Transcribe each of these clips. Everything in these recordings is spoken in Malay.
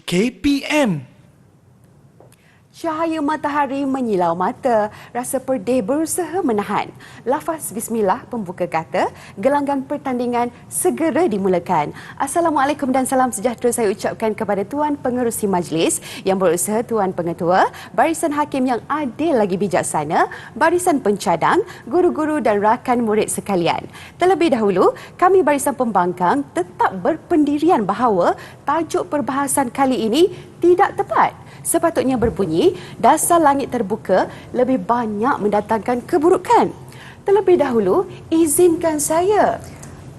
KPM. Cahaya matahari menyilau mata, rasa perdeh berusaha menahan. Lafaz bismillah pembuka kata, gelanggang pertandingan segera dimulakan. Assalamualaikum dan salam sejahtera saya ucapkan kepada Tuan Pengerusi Majlis yang berusaha Tuan Pengetua, barisan hakim yang adil lagi bijaksana, barisan pencadang, guru-guru dan rakan murid sekalian. Terlebih dahulu, kami barisan pembangkang tetap berpendirian bahawa tajuk perbahasan kali ini tidak tepat. Sepatutnya berbunyi, dasar langit terbuka lebih banyak mendatangkan keburukan. Terlebih dahulu, izinkan saya.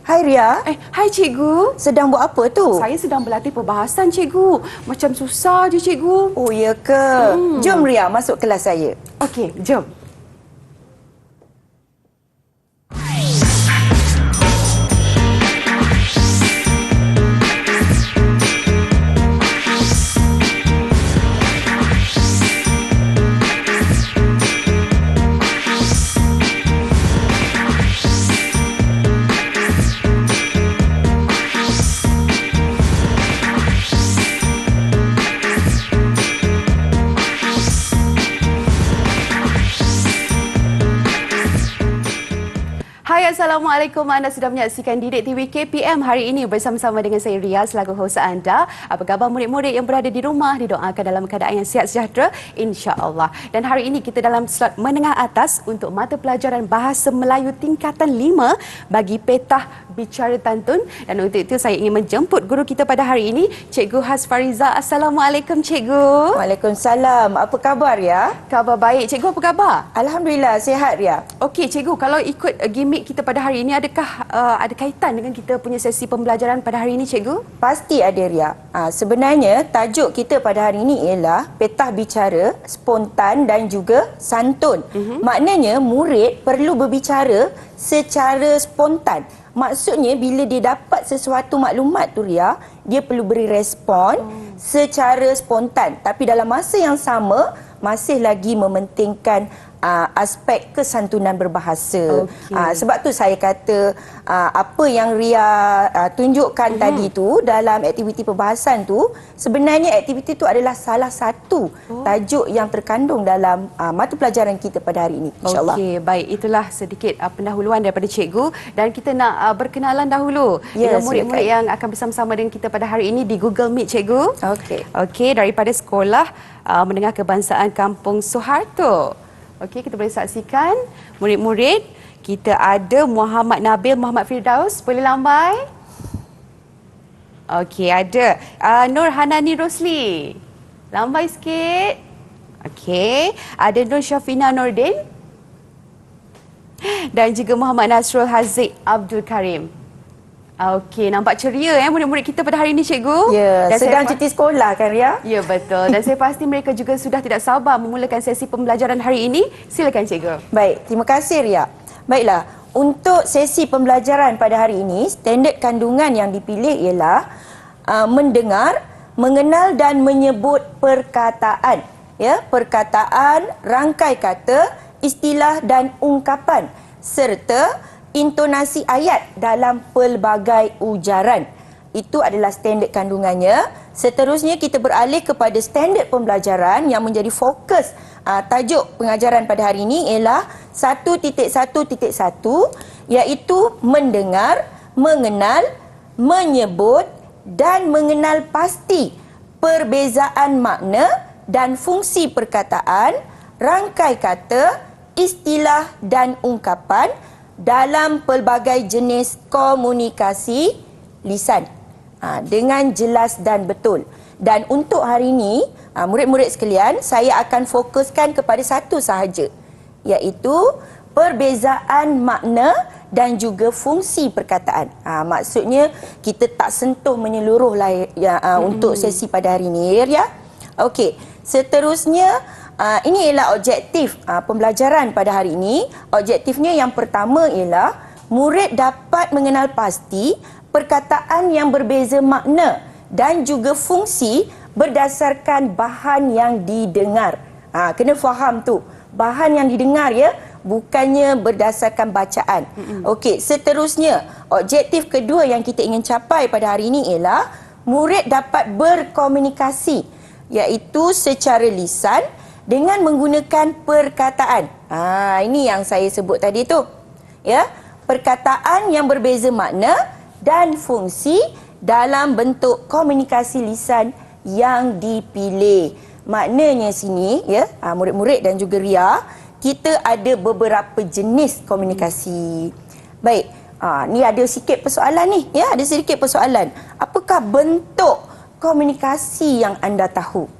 Hai Ria. Hai cikgu. Sedang buat apa tu? Saya sedang berlatih perbahasan cikgu. Macam susah je cikgu. Oh ya ke? Jom Ria masuk kelas saya. Okey, jom. Hai, Assalamualaikum. Anda sudah menyaksikan Didik TV KPM hari ini bersama-sama dengan saya Ria selaku hos anda. Apa khabar murid-murid yang berada di rumah? Didoakan dalam keadaan yang sihat sejahtera insya-Allah. Dan hari ini kita dalam slot menengah atas untuk mata pelajaran Bahasa Melayu tingkatan 5 bagi petah bicara tantun. Dan untuk itu saya ingin menjemput guru kita pada hari ini, Cikgu Hasfariza. Assalamualaikum Cikgu. Waalaikumsalam. Apa khabar ya? Khabar baik. Cikgu apa khabar? Alhamdulillah sihat Ria. Okey Cikgu, kalau ikut gimmick kita pada hari ini, adakah ada kaitan dengan kita punya sesi pembelajaran pada hari ini Cikgu? Pasti ada Ria. Sebenarnya tajuk kita pada hari ini ialah petah bicara, spontan dan juga santun. Maknanya murid perlu berbicara secara spontan. Maksudnya bila dia dapat sesuatu maklumat tu Ria, dia perlu beri respon secara spontan. Tapi dalam masa yang sama, masih lagi mementingkan aspek kesantunan berbahasa. Sebab tu saya kata apa yang Ria tunjukkan tadi tu dalam aktiviti perbahasan tu, sebenarnya aktiviti tu adalah salah satu tajuk yang terkandung dalam mata pelajaran kita pada hari ini, insya-Allah. Okey, baik, itulah sedikit pendahuluan daripada cikgu dan kita nak berkenalan dahulu dengan murid-murid yang akan bersama-sama dengan kita pada hari ini di Google Meet Cikgu. Okey, daripada sekolah menengah kebangsaan Kampung Soeharto. Okey, kita boleh saksikan murid-murid. Kita ada Muhammad Nabil, Muhammad Firdaus. Boleh lambai? Okey, ada Nur Hanani Rosli. Lambai sikit. Okey, ada Nur Syafina Nordin. Dan juga Muhammad Nasrul Haziq Abdul Karim. Okey, nampak ceria murid-murid kita pada hari ini Cikgu. Ya, dan sedang cuti sekolah kan Ria? Ya, betul. Dan saya pasti mereka juga sudah tidak sabar memulakan sesi pembelajaran hari ini. Silakan Cikgu. Baik, terima kasih Ria. Baiklah, untuk sesi pembelajaran pada hari ini, standard kandungan yang dipilih ialah mendengar, mengenal dan menyebut perkataan. Ya, perkataan, rangkai kata, istilah dan ungkapan serta intonasi ayat dalam pelbagai ujaran. Itu adalah standard kandungannya. Seterusnya kita beralih kepada standard pembelajaran yang menjadi fokus tajuk pengajaran pada hari ini ialah 1.1.1 iaitu mendengar, mengenal, menyebut dan mengenal pasti perbezaan makna dan fungsi perkataan, rangkai kata, istilah dan ungkapan dalam pelbagai jenis komunikasi lisan dengan jelas dan betul. Dan untuk hari ini, murid-murid sekalian, saya akan fokuskan kepada satu sahaja, iaitu perbezaan makna dan juga fungsi perkataan. Maksudnya kita tak sentuh menyeluruh lah untuk sesi pada hari ini ya. Okey, seterusnya ini ialah objektif pembelajaran pada hari ini. Objektifnya yang pertama ialah murid dapat mengenal pasti perkataan yang berbeza makna dan juga fungsi berdasarkan bahan yang didengar. Kena faham tu, bahan yang didengar ya, bukannya berdasarkan bacaan. Okey, seterusnya objektif kedua yang kita ingin capai pada hari ini ialah murid dapat berkomunikasi, iaitu secara lisan dengan menggunakan perkataan. Ini yang saya sebut tadi tu. Ya, perkataan yang berbeza makna dan fungsi dalam bentuk komunikasi lisan yang dipilih. Maknanya sini, ya, murid-murid dan juga Ria, kita ada beberapa jenis komunikasi. Baik, ni ada sikit persoalan ni, ya, ada sedikit persoalan. Apakah bentuk komunikasi yang anda tahu?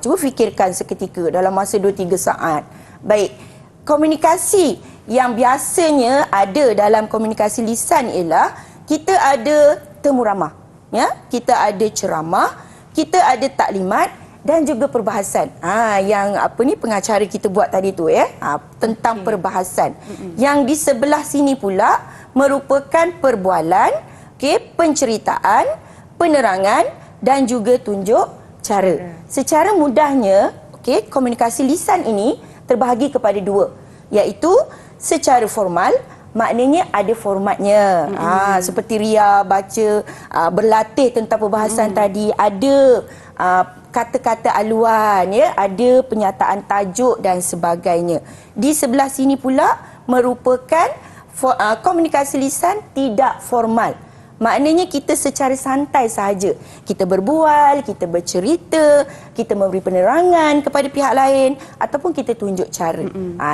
Cuba fikirkan seketika dalam masa 2-3 saat. Baik, komunikasi yang biasanya ada dalam komunikasi lisan ialah kita ada temu ramah, ya, kita ada ceramah, kita ada taklimat dan juga perbahasan. Yang pengacara kita buat tadi tu, ya, tentang perbahasan. Yang di sebelah sini pula merupakan perbualan, penceritaan, penerangan dan juga tunjuk cara. Secara mudahnya, komunikasi lisan ini terbahagi kepada dua, iaitu secara formal, maknanya ada formatnya. Seperti Ria baca, berlatih tentang perbahasan tadi, ada kata-kata aluan, ya, ada penyataan tajuk dan sebagainya. Di sebelah sini pula merupakan komunikasi lisan tidak formal. Maknanya kita secara santai sahaja. Kita berbual, kita bercerita, kita memberi penerangan kepada pihak lain ataupun kita tunjuk cara.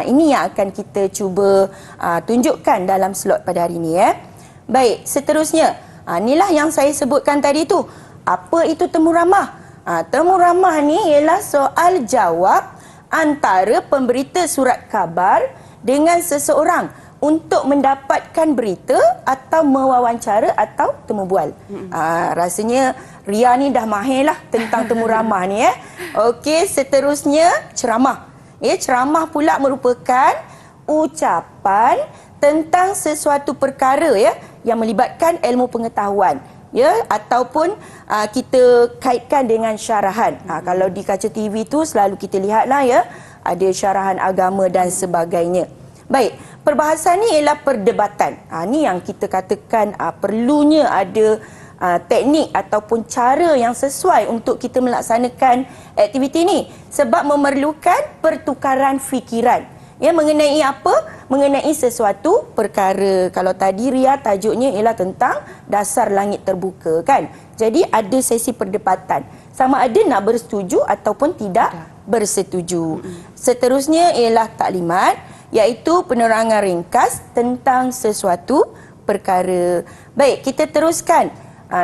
Ini yang akan kita cuba tunjukkan dalam slot pada hari ini, ya. Baik, seterusnya, inilah yang saya sebutkan tadi tu. Apa itu temu ramah? Temu ramah ni ialah soal jawab antara pemberita surat khabar dengan seseorang untuk mendapatkan berita atau mewawancara atau temu bual. Rasanya Ria ni dah mahir lah tentang temu ramah ni, ya. Okey, seterusnya ceramah. Ya, ceramah pula merupakan ucapan tentang sesuatu perkara, ya, yang melibatkan ilmu pengetahuan, ya, ataupun kita kaitkan dengan syarahan. Kalau di kaca TV tu selalu kita lihatlah, ya, ada syarahan agama dan sebagainya. Baik, perbahasan ni ialah perdebatan. Ni yang kita katakan perlunya ada teknik ataupun cara yang sesuai untuk kita melaksanakan aktiviti ni, sebab memerlukan pertukaran fikiran, ya, mengenai apa? Mengenai sesuatu perkara. Kalau tadi Ria tajuknya ialah tentang dasar langit terbuka, kan? Jadi ada sesi perdebatan, sama ada nak bersetuju ataupun tidak bersetuju. Seterusnya ialah taklimat, iaitu penerangan ringkas tentang sesuatu perkara. Baik, kita teruskan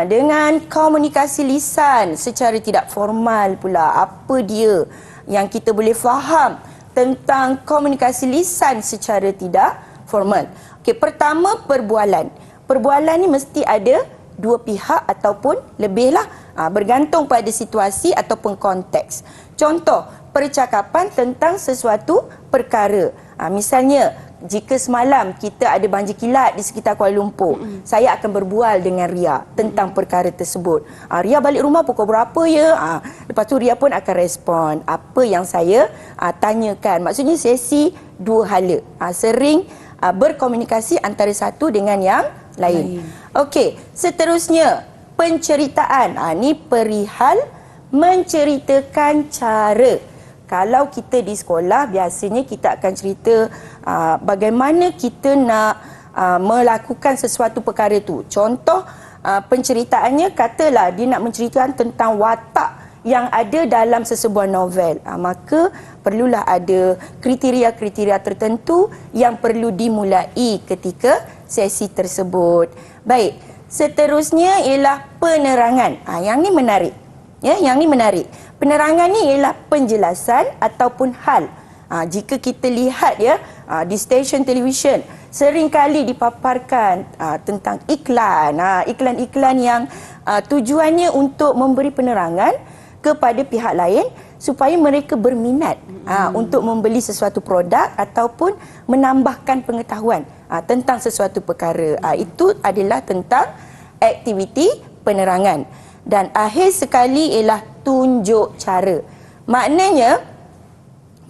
dengan komunikasi lisan secara tidak formal pula. Apa dia yang kita boleh faham tentang komunikasi lisan secara tidak formal? Okey, pertama, perbualan. Perbualan ni mesti ada dua pihak ataupun lebihlah, bergantung pada situasi ataupun konteks. Contoh, percakapan tentang sesuatu perkara. Misalnya, jika semalam kita ada banjir kilat di sekitar Kuala Lumpur, saya akan berbual dengan Ria tentang perkara tersebut. Ria balik rumah pukul berapa, ya? Lepas tu Ria pun akan respon apa yang saya tanyakan. Maksudnya sesi dua hala. Sering berkomunikasi antara satu dengan yang lain. Okey, seterusnya penceritaan. Ni perihal menceritakan cara. Kalau kita di sekolah, biasanya kita akan cerita bagaimana kita nak melakukan sesuatu perkara tu. Contoh penceritaannya, katalah dia nak menceritakan tentang watak yang ada dalam sesebuah novel. Maka perlulah ada kriteria-kriteria tertentu yang perlu dimulai ketika sesi tersebut. Baik, seterusnya ialah penerangan. Yang ni menarik. Ya, yang ni menarik. Penerangan ni ialah penjelasan ataupun hal. Jika kita lihat, ya, di stesen televisyen seringkali dipaparkan tentang iklan. Iklan-iklan yang tujuannya untuk memberi penerangan kepada pihak lain supaya mereka berminat untuk membeli sesuatu produk ataupun menambahkan pengetahuan tentang sesuatu perkara. Itu adalah tentang aktiviti penerangan. Dan akhir sekali ialah tunjuk cara. Maknanya,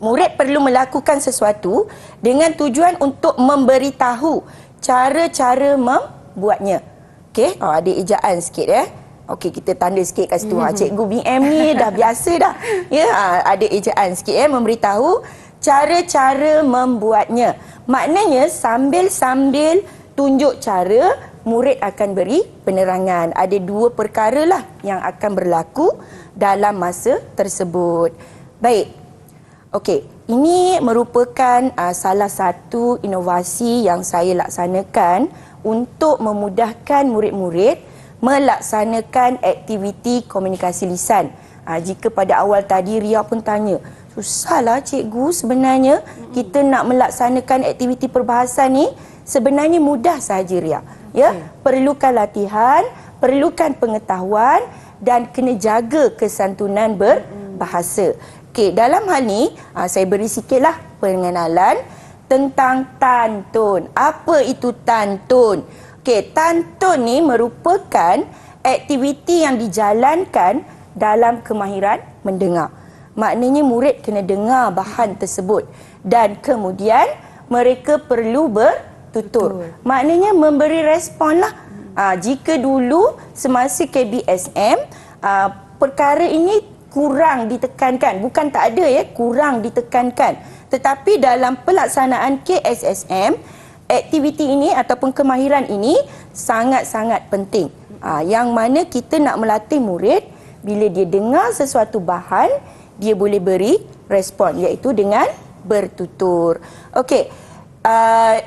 murid perlu melakukan sesuatu dengan tujuan untuk memberitahu cara-cara membuatnya. Okey, ada ejaan sikit, ya. Okey, kita tanda sikit kat situ. Cikgu BM ni dah biasa dah. Ya, ada ejaan sikit memberitahu cara-cara membuatnya. Maknanya sambil-sambil tunjuk cara, murid akan beri penerangan. Ada dua perkara lah yang akan berlaku dalam masa tersebut. Baik. Okey, ini merupakan salah satu inovasi yang saya laksanakan untuk memudahkan murid-murid melaksanakan aktiviti komunikasi lisan. Jika pada awal tadi Ria pun tanya, susahlah cikgu sebenarnya kita nak melaksanakan aktiviti perbahasan ni. Sebenarnya mudah sahaja Ria. Ya, perlukan latihan, perlukan pengetahuan dan kena jaga kesantunan berbahasa. Okey, dalam hal ni saya beri sikitlah pengenalan tentang tantun. Apa itu tantun? Okey, tantun ni merupakan aktiviti yang dijalankan dalam kemahiran mendengar. Maknanya murid kena dengar bahan tersebut dan kemudian mereka perlu bertutur. Maknanya memberi respon lah. Jika dulu semasa KBSM, perkara ini kurang ditekankan. Bukan tak ada kurang ditekankan. Tetapi dalam pelaksanaan KSSM, aktiviti ini ataupun kemahiran ini sangat-sangat penting. Yang mana kita nak melatih murid, bila dia dengar sesuatu bahan, dia boleh beri respon, iaitu dengan bertutur. Okey,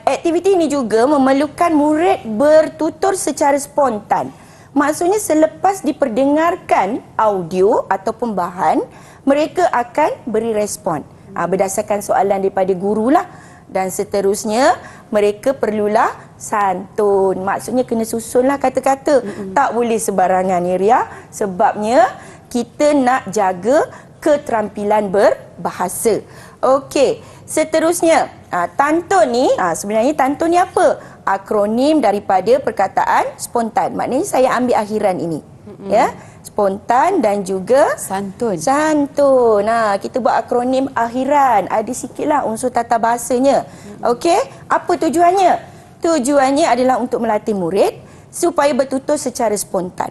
aktiviti ini juga memerlukan murid bertutur secara spontan. Maksudnya selepas diperdengarkan audio ataupun bahan, mereka akan beri respon. Berdasarkan soalan daripada gurulah. Dan seterusnya, mereka perlulah santun. Maksudnya kena susunlah kata-kata. Tak boleh sembarangan ya Ria. Sebabnya kita nak jaga keterampilan berbahasa. Okey, seterusnya tantun ni, sebenarnya tantun ni apa? Akronim daripada perkataan spontan. Maknanya saya ambil akhiran ini. Ya, spontan dan juga santun. Santun. Kita buat akronim akhiran. Ada sikitlah unsur tata bahasanya. Okey, apa tujuannya? Tujuannya adalah untuk melatih murid supaya bertutur secara spontan.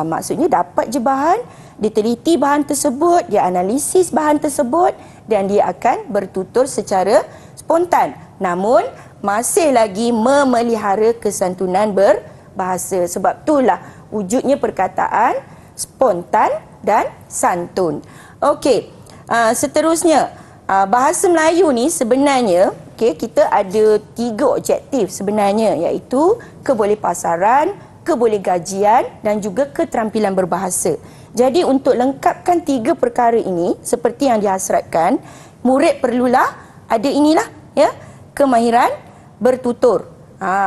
Maksudnya dapat je bahan, diteliti bahan tersebut, dia analisis bahan tersebut dan dia akan bertutur secara spontan. Namun masih lagi memelihara kesantunan berbahasa. Sebab itulah wujudnya perkataan spontan dan santun. Okey, seterusnya bahasa Melayu ni sebenarnya kita ada 3 objektif sebenarnya, iaitu kebolehpasaran, kebolehgajian dan juga keterampilan berbahasa. Jadi untuk lengkapkan 3 perkara ini seperti yang dihasratkan, murid perlulah ada inilah kemahiran bertutur.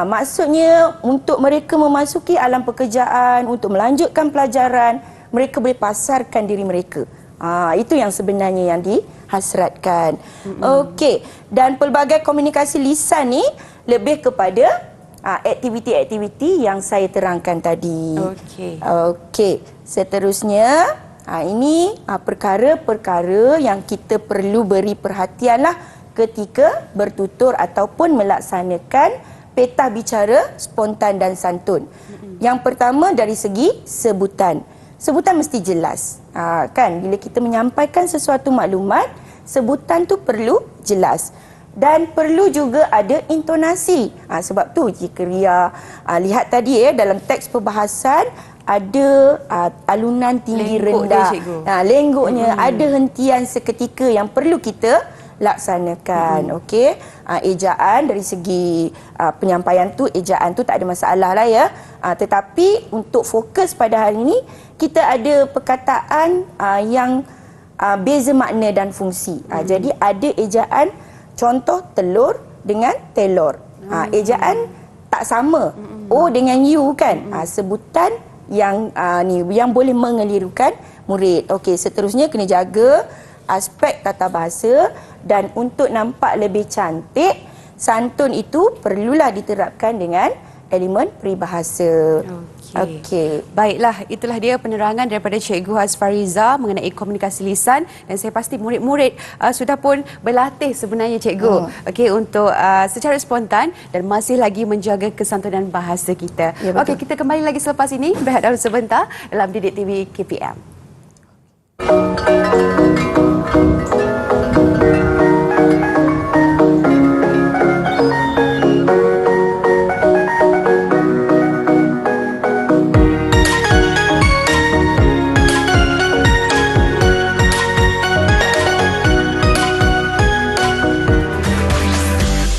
Maksudnya untuk mereka memasuki alam pekerjaan, untuk melanjutkan pelajaran, mereka boleh pasarkan diri mereka. Itu yang sebenarnya yang dihasratkan. Okey, dan pelbagai komunikasi lisan ni lebih kepada aktiviti-aktiviti yang saya terangkan tadi. Okey, seterusnya ini perkara-perkara yang kita perlu beri perhatianlah ketika bertutur ataupun melaksanakan peta bicara spontan dan santun. Yang pertama dari segi sebutan. Sebutan mesti jelas. Kan bila kita menyampaikan sesuatu maklumat, sebutan tu perlu jelas. Dan perlu juga ada intonasi. Sebab tu jika Ria lihat tadi dalam teks perbahasan ada alunan tinggi rendah. Lenggoknya, ada hentian seketika yang perlu kita laksanakan. Okey, ejaan dari segi penyampaian tu, ejaan tu tak ada masalah lah ya. Tetapi untuk fokus pada hari ini, kita ada perkataan yang beza makna dan fungsi. Jadi ada ejaan contoh telur dengan telor. Ejaan tak sama. O dengan U kan. Sebutan yang yang boleh mengelirukan murid. Okey, seterusnya kena jaga aspek tata bahasa dan untuk nampak lebih cantik, santun itu perlulah diterapkan dengan elemen peribahasa. Okey. Baiklah, itulah dia penerangan daripada Cikgu Hasfariza mengenai komunikasi lisan, dan saya pasti murid-murid sudah pun berlatih sebenarnya Cikgu. Okey, untuk secara spontan dan masih lagi menjaga kesantunan bahasa kita. Ya, Okey, kita kembali lagi selepas ini, berehat dahulu sebentar dalam Didik TV KPM.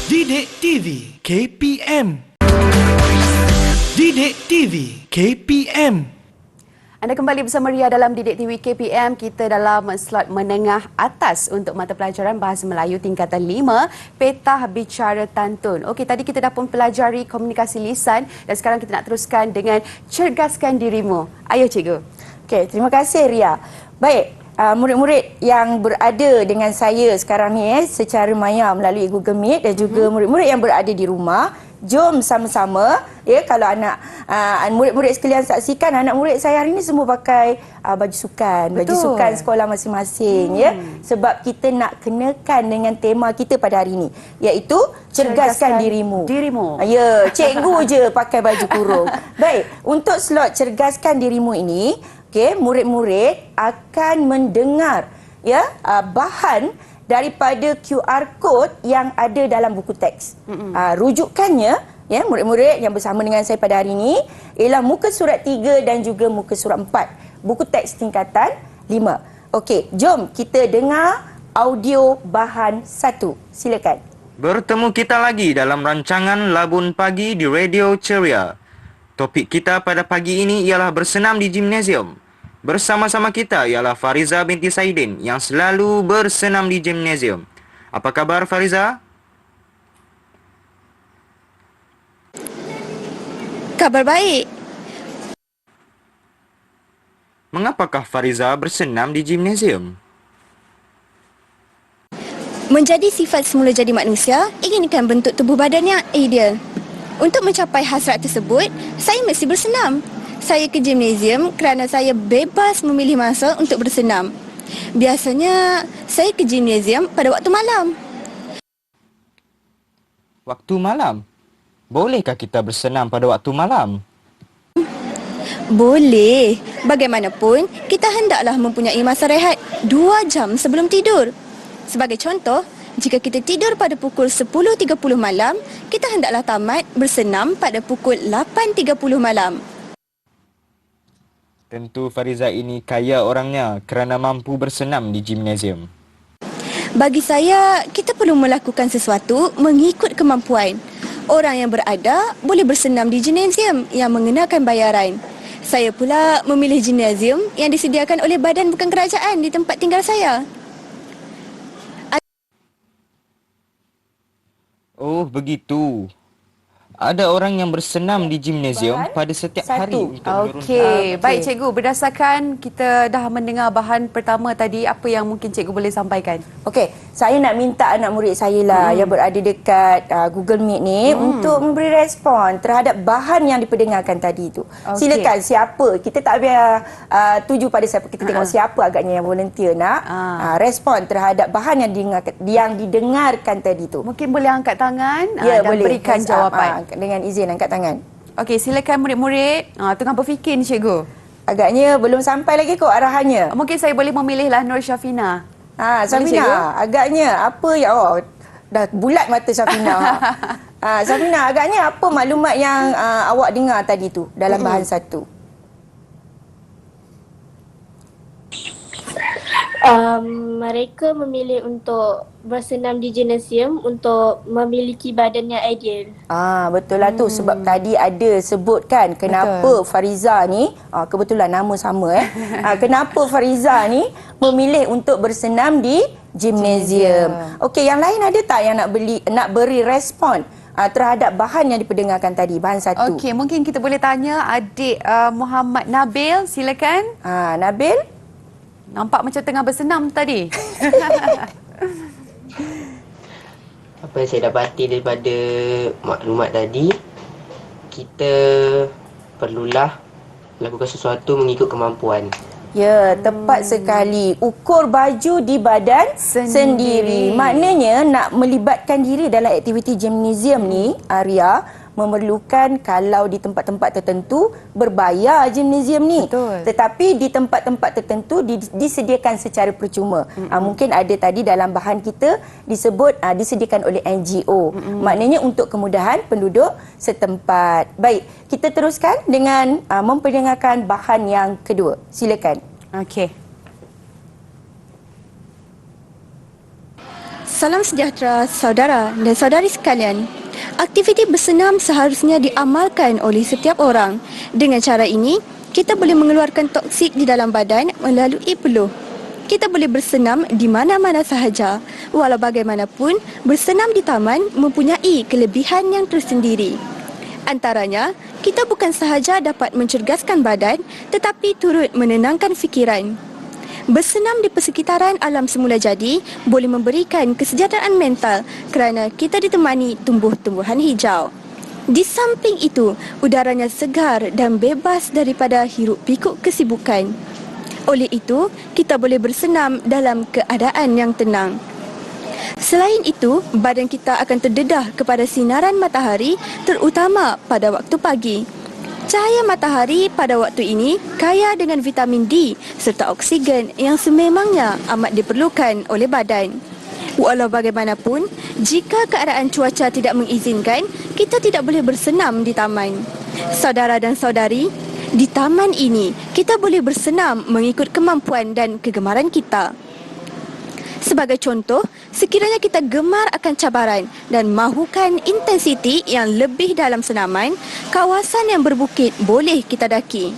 Didik TV KPM. Didik TV KPM. Anda kembali bersama Ria dalam Didik TV KPM. Kita dalam slot menengah atas untuk mata pelajaran Bahasa Melayu tingkatan 5, Petah Bicara Tantun. Okey, tadi kita dah pun pelajari komunikasi lisan dan sekarang kita nak teruskan dengan Cergaskan Dirimu. Ayo Cikgu. Okey, terima kasih Ria. Baik, murid-murid yang berada dengan saya sekarang ni secara maya melalui Google Meet dan juga murid-murid yang berada di rumah, jom sama-sama kalau anak murid-murid sekalian saksikan, anak murid saya hari ini semua pakai baju sukan, baju sukan sekolah masing-masing sebab kita nak kenakan dengan tema kita pada hari ini, iaitu cergaskan dirimu. Ya, cikgu je pakai baju kurung. Baik, untuk slot cergaskan dirimu ini, murid-murid akan mendengar bahan daripada QR code yang ada dalam buku teks. Rujukannya, murid-murid yang bersama dengan saya pada hari ini, ialah muka surat 3 dan juga muka surat 4. Buku teks tingkatan 5. Okey, jom kita dengar audio bahan 1. Silakan. Bertemu kita lagi dalam rancangan Labun Pagi di Radio Ceria. Topik kita pada pagi ini ialah bersenam di gimnasium. Bersama-sama kita ialah Fariza binti Saidin yang selalu bersenam di gimnasium. Apa khabar Fariza? Kabar baik. Mengapakah Fariza bersenam di gimnasium? Menjadi sifat semula jadi manusia, inginkan bentuk tubuh badan yang ideal. Untuk mencapai hasrat tersebut, saya mesti bersenam. Saya ke gimnasium kerana saya bebas memilih masa untuk bersenam. Biasanya, saya ke gimnasium pada waktu malam. Waktu malam? Bolehkah kita bersenam pada waktu malam? Boleh. Bagaimanapun, kita hendaklah mempunyai masa rehat 2 jam sebelum tidur. Sebagai contoh, jika kita tidur pada pukul 10.30 malam, kita hendaklah tamat bersenam pada pukul 8.30 malam. Tentu Fariza ini kaya orangnya kerana mampu bersenam di gimnasium. Bagi saya, kita perlu melakukan sesuatu mengikut kemampuan. Orang yang berada boleh bersenam di gimnasium yang mengenakan bayaran. Saya pula memilih gimnasium yang disediakan oleh badan bukan kerajaan di tempat tinggal saya. Oh, begitu. Ada orang yang bersenam di gimnasium pada setiap hari untuk menurunkan. Okey, baik Cikgu. Berdasarkan kita dah mendengar bahan pertama tadi, apa yang mungkin Cikgu boleh sampaikan? Okey, saya nak minta anak murid saya lah yang berada dekat Google Meet ni untuk memberi respon terhadap bahan yang diperdengarkan tadi tu. Silakan, siapa? Kita tak biar tuju pada siapa. Kita tengok siapa agaknya yang volunteer nak respon terhadap bahan yang didengarkan tadi tu. Mungkin boleh angkat tangan Ya, dan boleh berikan jawapan. Dengan izin angkat tangan. Okey, silakan murid-murid. Tengah berfikir ni Cikgu. Agaknya belum sampai lagi kot arahannya. Mungkin saya boleh memilihlah Nur Syafina. Safina, agaknya apa ya? Dah bulat mata Safina. Safina, agaknya apa maklumat yang awak dengar tadi tu dalam bahan 1? Mereka memilih untuk bersenam di gimnasium untuk memiliki badan yang ideal. Betul lah tu, sebab tadi ada sebutkan kenapa Fariza ni, kebetulan nama sama kenapa Fariza ni memilih untuk bersenam di gimnasium. Okey, yang lain ada tak yang nak beri respon terhadap bahan yang diperdengarkan tadi, bahan 1? Okey, mungkin kita boleh tanya adik Muhammad Nabil, silakan. Nabil? Nampak macam tengah bersenam tadi. Apa yang saya dapati daripada maklumat tadi, kita perlulah lakukan sesuatu mengikut kemampuan. Ya, tepat sekali. Ukur baju di badan sendiri. Maknanya nak melibatkan diri dalam aktiviti gimnasium ni, Arya, memerlukan kalau di tempat-tempat tertentu berbayar gimnasium ni. Betul. Tetapi di tempat-tempat tertentu disediakan secara percuma. Mungkin ada tadi dalam bahan kita disebut disediakan oleh NGO. Maknanya untuk kemudahan penduduk setempat. Baik, kita teruskan dengan memperdengarkan bahan yang kedua. Silakan. Okey. Salam sejahtera saudara dan saudari sekalian. Aktiviti bersenam seharusnya diamalkan oleh setiap orang. Dengan cara ini, kita boleh mengeluarkan toksik di dalam badan melalui peluh. Kita boleh bersenam di mana-mana sahaja. Walau bagaimanapun, bersenam di taman mempunyai kelebihan yang tersendiri. Antaranya, kita bukan sahaja dapat mencerdaskan badan tetapi turut menenangkan fikiran. Bersenam di persekitaran alam semula jadi boleh memberikan kesejahteraan mental kerana kita ditemani tumbuh-tumbuhan hijau. Di samping itu, udaranya segar dan bebas daripada hiruk pikuk kesibukan. Oleh itu, kita boleh bersenam dalam keadaan yang tenang. Selain itu, badan kita akan terdedah kepada sinaran matahari terutama pada waktu pagi. Cahaya matahari pada waktu ini kaya dengan vitamin D serta oksigen yang sememangnya amat diperlukan oleh badan. Walau bagaimanapun, jika keadaan cuaca tidak mengizinkan, kita tidak boleh bersenam di taman. Saudara dan saudari, di taman ini kita boleh bersenam mengikut kemampuan dan kegemaran kita. Sebagai contoh, sekiranya kita gemar akan cabaran dan mahukan intensiti yang lebih dalam senaman, kawasan yang berbukit boleh kita daki.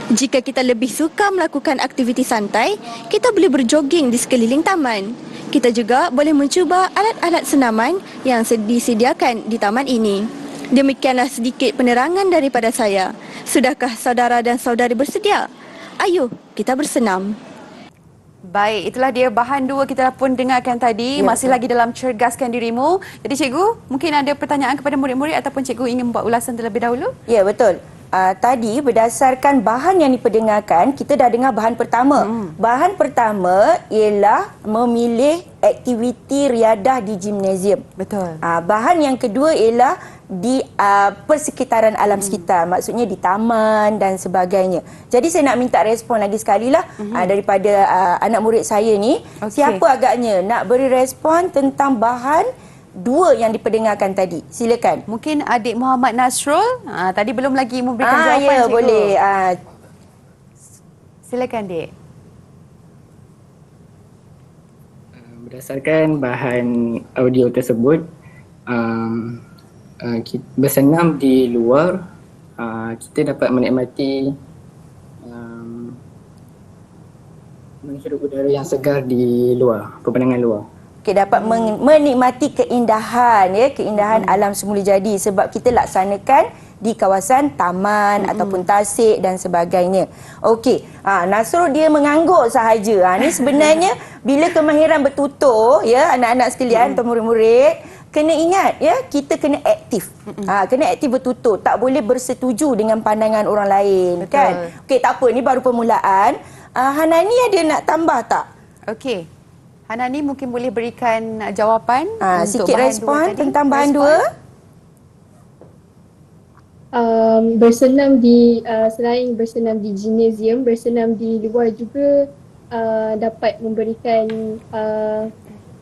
Jika kita lebih suka melakukan aktiviti santai, kita boleh berjoging di sekeliling taman. Kita juga boleh mencuba alat-alat senaman yang disediakan di taman ini. Demikianlah sedikit penerangan daripada saya. Sudahkah saudara dan saudari bersedia? Ayo, kita bersenam. Baik, itulah dia bahan dua kita pun dengarkan tadi. Masih lagi dalam Cergaskan Dirimu. Jadi cikgu, mungkin ada pertanyaan kepada murid-murid ataupun cikgu ingin membuat ulasan terlebih dahulu? Ya, betul. Tadi berdasarkan bahan yang diperdengarkan, kita dah dengar bahan pertama. Bahan pertama ialah memilih aktiviti riadah di gimnasium. Betul. Bahan yang kedua ialah di persekitaran alam sekitar, maksudnya di taman dan sebagainya. Jadi saya nak minta respon lagi sekali lah daripada anak murid saya ni. Siapa agaknya nak beri respon tentang bahan dua yang diperdengarkan tadi? Silakan. Mungkin adik Muhammad Nasrul tadi belum lagi memberikan jawapan, ya, cikgu. boleh. Silakan, Dik. Berdasarkan bahan audio tersebut, bersenam di luar, kita dapat menikmati menghirup udara yang segar di luar, pemandangan luar. Kita dapat menikmati keindahan, ya, keindahan alam semula jadi sebab kita laksanakan di kawasan taman ataupun tasik dan sebagainya. Okey, Nasrul dia mengangguk sahaja. Ni sebenarnya bila kemahiran bertutur, ya, anak-anak sekalian atau murid-murid, kena ingat, ya, kita kena aktif. Kena aktif bertutur, tak boleh bersetuju dengan pandangan orang lain. Betul. Kan? Okey, tak apa, ni baru permulaan. Hanani ada nak tambah tak? Okey. Hanani mungkin boleh berikan jawapan untuk sikit bahan respon dua tadi. tentang bahan dua. Bersenam selain bersenam di gimnasium, bersenam di luar juga dapat memberikan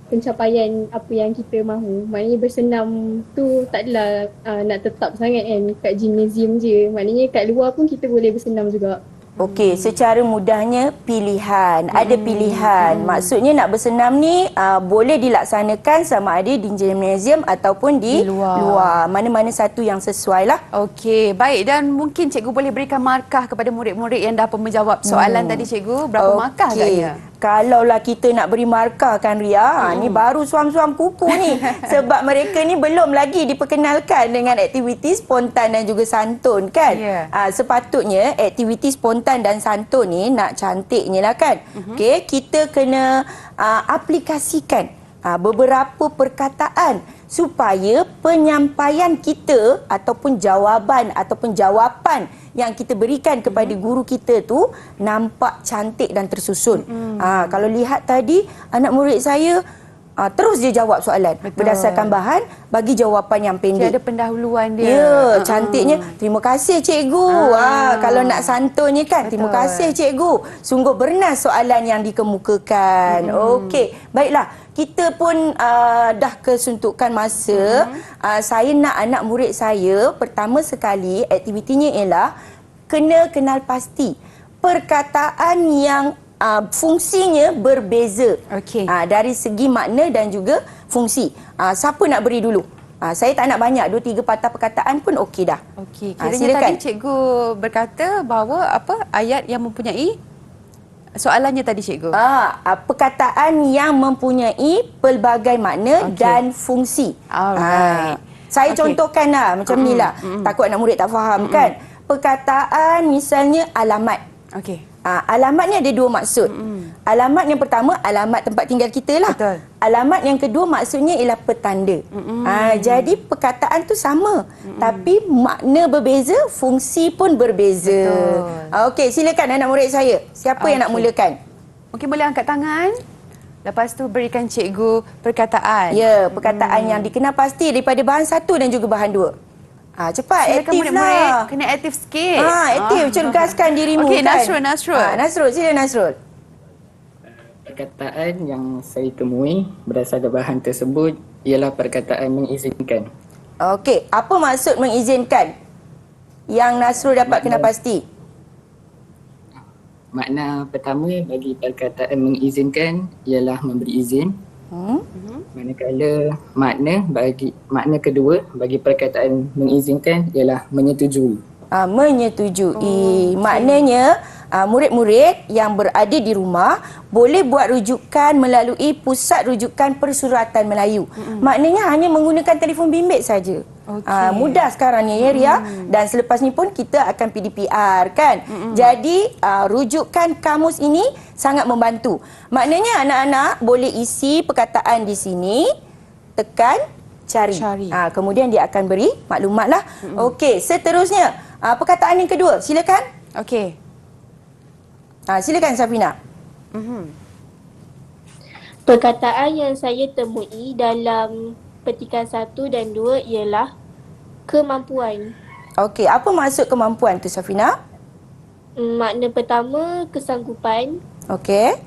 pencapaian apa yang kita mahu. Maknanya bersenam tu tak adalah nak tetap sangat kan kat gimnasium je. Maknanya kat luar pun kita boleh bersenam juga. Okey, secara mudahnya pilihan. Ada pilihan. Maksudnya nak bersenam ni boleh dilaksanakan sama ada di gimnasium ataupun di luar. Mana-mana satu yang sesuai lah. Okey, baik. Dan mungkin cikgu boleh berikan markah kepada murid-murid yang dapat menjawab soalan tadi, cikgu. Berapa markah agaknya? Kalaulah kita nak beri markah kan, Ria, ni baru suam-suam kuku ni. Sebab mereka ni belum lagi diperkenalkan dengan aktiviti spontan dan juga santun kan. Sepatutnya aktiviti spontan dan santun ni nak cantiknya lah kan. Okey, kita kena aplikasikan beberapa perkataan supaya penyampaian kita ataupun jawapan yang kita berikan kepada guru kita tu nampak cantik dan tersusun. Kalau lihat tadi anak murid saya terus dia jawab soalan. Betul. Berdasarkan bahan, bagi jawapan yang pendek. Dia ada pendahuluan dia. Ya, cantiknya. Terima kasih cikgu. Kalau nak santunnya kan, terima kasih cikgu. Sungguh bernas soalan yang dikemukakan. Okey, baiklah. Kita pun dah kesuntukan masa. Saya nak anak murid saya, pertama sekali aktivitinya ialah kena kenal pasti perkataan yang fungsinya berbeza. Okey. Dari segi makna dan juga fungsi. Siapa nak beri dulu? Saya tak nak banyak, 2-3 patah perkataan pun okey dah. Okey, kiranya silakan. tadi cikgu berkata bahawa ayat yang mempunyai soalannya tadi cikgu. Perkataan yang mempunyai pelbagai makna dan fungsi. Alright. Saya Okey. contohkan lah macam ni lah. Takut anak murid tak faham kan. Perkataan misalnya alamat. Okey. Alamat ni ada 2 maksud. Alamat yang pertama, alamat tempat tinggal kita lah. Betul. Alamat yang kedua maksudnya ialah petanda. Jadi perkataan tu sama. Tapi makna berbeza, fungsi pun berbeza. Betul. Okey, silakan anak murid saya. Siapa yang nak Okey. mulakan? Mungkin boleh angkat tangan. Lepas tu berikan cikgu perkataan. Ya, perkataan yang dikenal pasti daripada bahan 1 dan juga bahan 2. Cepat, Silakan aktif murid-murid, lah. kena aktif sikit. Aktif, cerdaskan dirimu Okey, kan. Nasrul. Nasrul, sila Nasrul. Perkataan yang saya temui berdasarkan bahan tersebut ialah perkataan mengizinkan. Okey, apa maksud mengizinkan? Yang Nasrul dapat kena pasti. Makna pertama bagi perkataan mengizinkan ialah memberi izin. Manakala makna kedua bagi perkataan mengizinkan ialah menyetujui. Menyetujui. Maknanya murid-murid yang berada di rumah boleh buat rujukan melalui pusat rujukan persuratan Melayu. Maknanya hanya menggunakan telefon bimbit saja. Mudah sekarang ni ya Ria. Dan selepas ni pun kita akan PDPR kan. Jadi rujukan kamus ini sangat membantu. Maknanya anak-anak boleh isi perkataan di sini, tekan cari. Kemudian dia akan beri maklumat lah. Okey, seterusnya perkataan yang kedua, silakan. Okey. Silakan Safina. Perkataan yang saya temui dalam petikan 1 dan 2 ialah kemampuan. Okey, apa maksud kemampuan tu Safina? Makna pertama kesanggupan, Okey.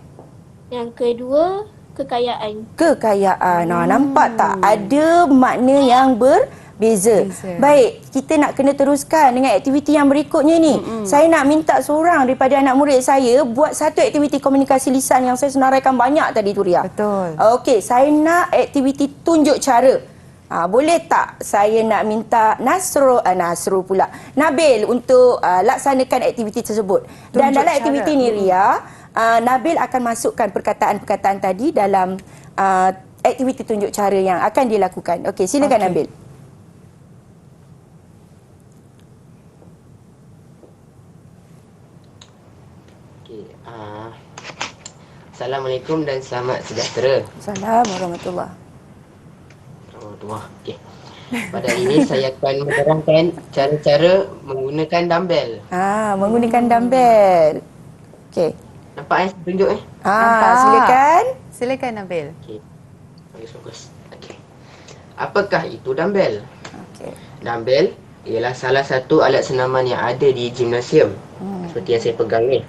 yang kedua kekayaan. Kekayaan. Nampak tak? Ada makna yang berbeza. Baik, kita nak kena teruskan dengan aktiviti yang berikutnya ni. Saya nak minta seorang daripada anak murid saya buat satu aktiviti komunikasi lisan yang saya senaraikan banyak tadi tu Ria. Betul. Okey, saya nak aktiviti tunjuk cara. Boleh tak saya nak minta Nasrul pula, Nabil untuk laksanakan aktiviti tersebut. Dan dalam aktiviti ni Ria, Nabil akan masukkan perkataan-perkataan tadi dalam aktiviti tunjuk cara yang akan dilakukan. Okey, silakan Nabil. Assalamualaikum dan selamat sejahtera. Assalamualaikum warahmatullahi. Okey. Pada hari ini saya akan menerangkan cara-cara menggunakan dumbbell. Menggunakan dumbbell. Okey. Nampak tunjuk Nampak, silakan. Silakan Nabil. Okey. Bagus. Okey. Apakah itu dumbbell? Okey. Dumbbell ialah salah satu alat senaman yang ada di gimnasium. Seperti yang saya pegang ni.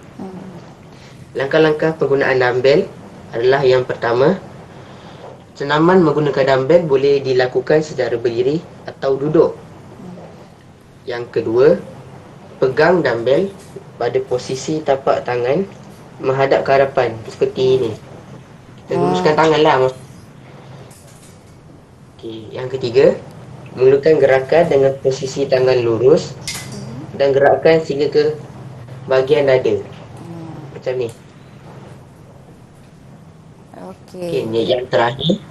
Langkah-langkah penggunaan dumbbell adalah yang pertama, senaman menggunakan dumbbell boleh dilakukan secara berdiri atau duduk. Yang kedua, pegang dumbbell pada posisi tapak tangan menghadap ke hadapan seperti ini. Kita luruskan tangan lah. Okey, yang ketiga, mulakan gerakan dengan posisi tangan lurus dan gerakkan sehingga ke bahagian dada. Macam ni. Okey, yang terakhir,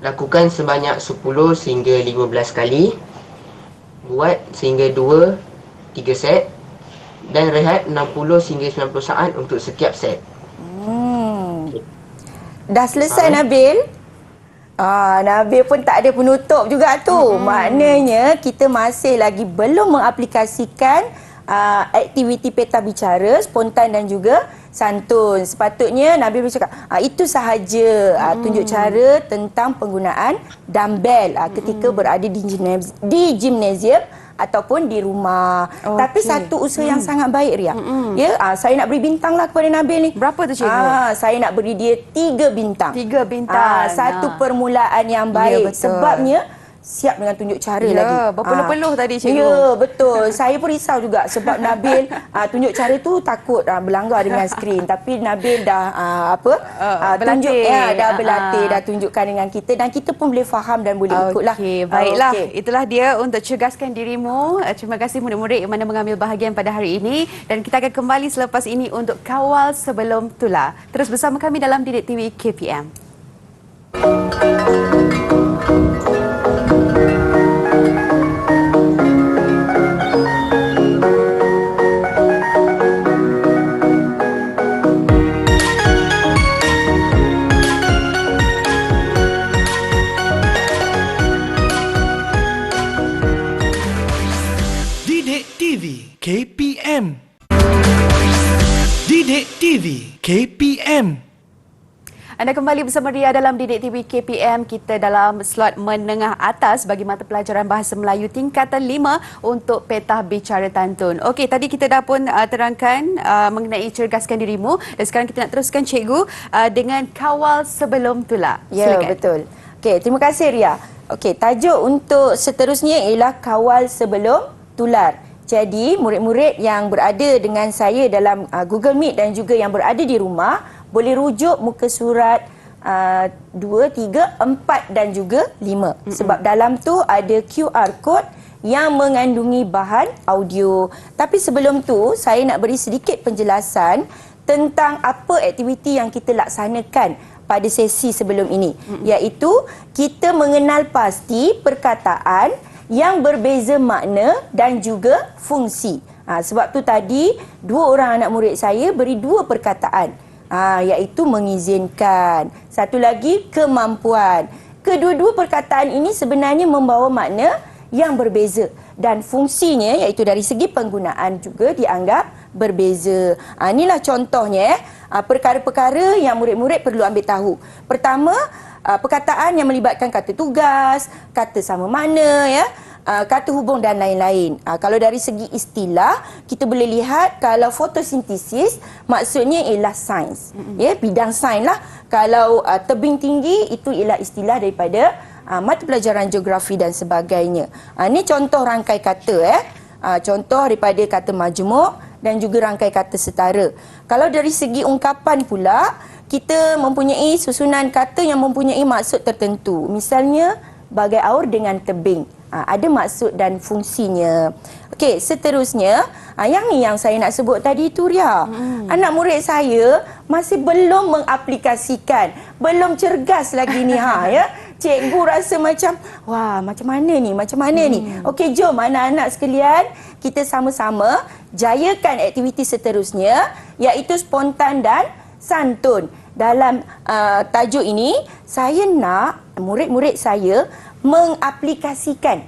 lakukan sebanyak 10 sehingga 15 kali. Buat sehingga 2-3 set dan rehat 60 hingga 90 saat untuk setiap set. Dah selesai Nabil? Nabil pun tak ada penutup juga tu. Maknanya kita masih lagi belum mengaplikasikan aktiviti peta bicara spontan dan juga santun. Sepatutnya Nabil bercakap itu sahaja tunjuk cara tentang penggunaan dumbbell ketika berada di gimnasium ataupun di rumah. Tapi satu usaha yang sangat baik, Ria. Saya nak beri bintang lah kepada Nabil ni. Berapa tu, cikgu? Saya nak beri dia 3 bintang. 3 bintang. Satu permulaan yang baik. Sebabnya siap dengan tunjuk cara lagi. Berpeluh-peluh tadi, cikgu. Ya, betul. Saya pun risau juga sebab Nabil tunjuk cara tu takut berlanggar dengan skrin. Tapi Nabil dah tunjuk, dah berlatih, dah tunjukkan dengan kita dan kita pun boleh faham dan boleh ikutlah. Baiklah. Itulah dia untuk cegahkan dirimu. Terima kasih murid-murid yang mana mengambil bahagian pada hari ini dan kita akan kembali selepas ini untuk kawal sebelum tular. Terus bersama kami dalam Didik TV KPM. Didik TV KPM. Didik TV KPM. Anda kembali bersama Ria dalam Didik TV KPM. Kita dalam slot menengah atas bagi mata pelajaran Bahasa Melayu tingkatan 5 untuk peta bicara tantun. Okey, tadi kita dah pun terangkan mengenai cergaskan dirimu dan sekarang kita nak teruskan cikgu dengan kawal sebelum tular. Ya, betul. Okey, terima kasih Ria. Okey, tajuk untuk seterusnya ialah kawal sebelum tular. Jadi, murid-murid yang berada dengan saya dalam Google Meet dan juga yang berada di rumah boleh rujuk muka surat 2, 3, 4 dan juga 5. Sebab dalam tu ada QR code yang mengandungi bahan audio. Tapi sebelum tu, saya nak beri sedikit penjelasan tentang apa aktiviti yang kita laksanakan pada sesi sebelum ini. Iaitu, kita mengenal pasti perkataan yang berbeza makna dan juga fungsi. Sebab tu tadi, 2 orang anak murid saya beri 2 perkataan. Iaitu mengizinkan. Satu lagi, kemampuan. Kedua-dua perkataan ini sebenarnya membawa makna yang berbeza. Dan fungsinya, iaitu dari segi penggunaan juga dianggap berbeza. Inilah contohnya, perkara-perkara yang murid-murid perlu ambil tahu. Pertama, perkataan yang melibatkan kata tugas, kata sama makna, kata hubung dan lain-lain. Kalau dari segi istilah, kita boleh lihat kalau fotosintesis maksudnya ialah sains. Bidang sains lah. Kalau tebing tinggi itu ialah istilah daripada mata pelajaran geografi dan sebagainya. Ini contoh rangkai kata. Contoh daripada kata majmuk dan juga rangkai kata setara. Kalau dari segi ungkapan pula, kita mempunyai susunan kata yang mempunyai maksud tertentu. Misalnya, bagai aur dengan tebing. Ada maksud dan fungsinya. Okey, seterusnya, yang saya nak sebut tadi tu, Ria. Anak murid saya masih belum mengaplikasikan, belum cergas lagi ni. Cikgu rasa macam, macam mana ni? Okey, jom anak-anak sekalian, kita sama-sama jayakan aktiviti seterusnya, iaitu spontan dan santun. Dalam tajuk ini, saya nak murid-murid saya mengaplikasikan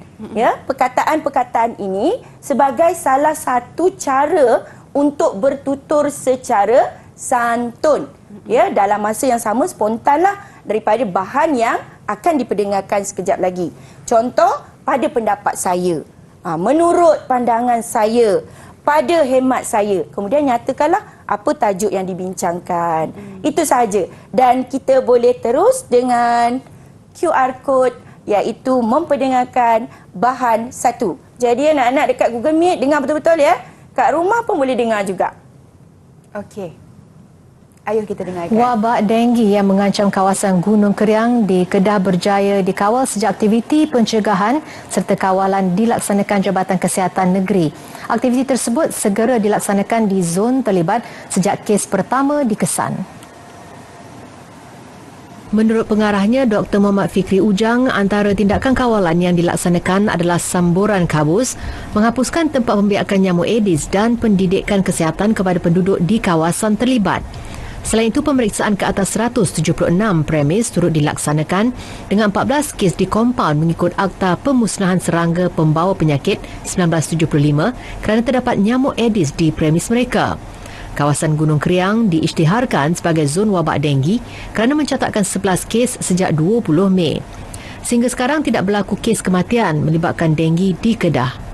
perkataan-perkataan ini sebagai salah satu cara untuk bertutur secara santun dalam masa yang sama spontanlah daripada bahan yang akan diperdengarkan sekejap lagi. Contoh, pada pendapat saya, menurut pandangan saya, pada hemat saya. Kemudian nyatakanlah apa tajuk yang dibincangkan. Itu sahaja. Dan kita boleh terus dengan QR code, iaitu memperdengarkan bahan satu. Jadi anak-anak dekat Google Meet dengar betul-betul ya. Kat rumah pun boleh dengar juga. Okey. Ayuh kita dengarkan. Wabak denggi yang mengancam kawasan Gunung Keriang di Kedah Berjaya dikawal sejak aktiviti pencegahan serta kawalan dilaksanakan Jabatan Kesihatan Negeri. Aktiviti tersebut segera dilaksanakan di zon terlibat sejak kes pertama dikesan. Menurut pengarahnya, Dr. Muhammad Fikri Ujang, antara tindakan kawalan yang dilaksanakan adalah samburan kabus, menghapuskan tempat pembiakan nyamuk Aedes dan pendidikan kesihatan kepada penduduk di kawasan terlibat. Selain itu, pemeriksaan ke atas 176 premis turut dilaksanakan dengan 14 kes di kompaun mengikut Akta Pemusnahan Serangga Pembawa Penyakit 1975 kerana terdapat nyamuk Aedes di premis mereka. Kawasan Gunung Kriang diisytiharkan sebagai zon wabak denggi kerana mencatatkan 11 kes sejak 20 Mei. Sehingga sekarang tidak berlaku kes kematian melibatkan denggi di Kedah.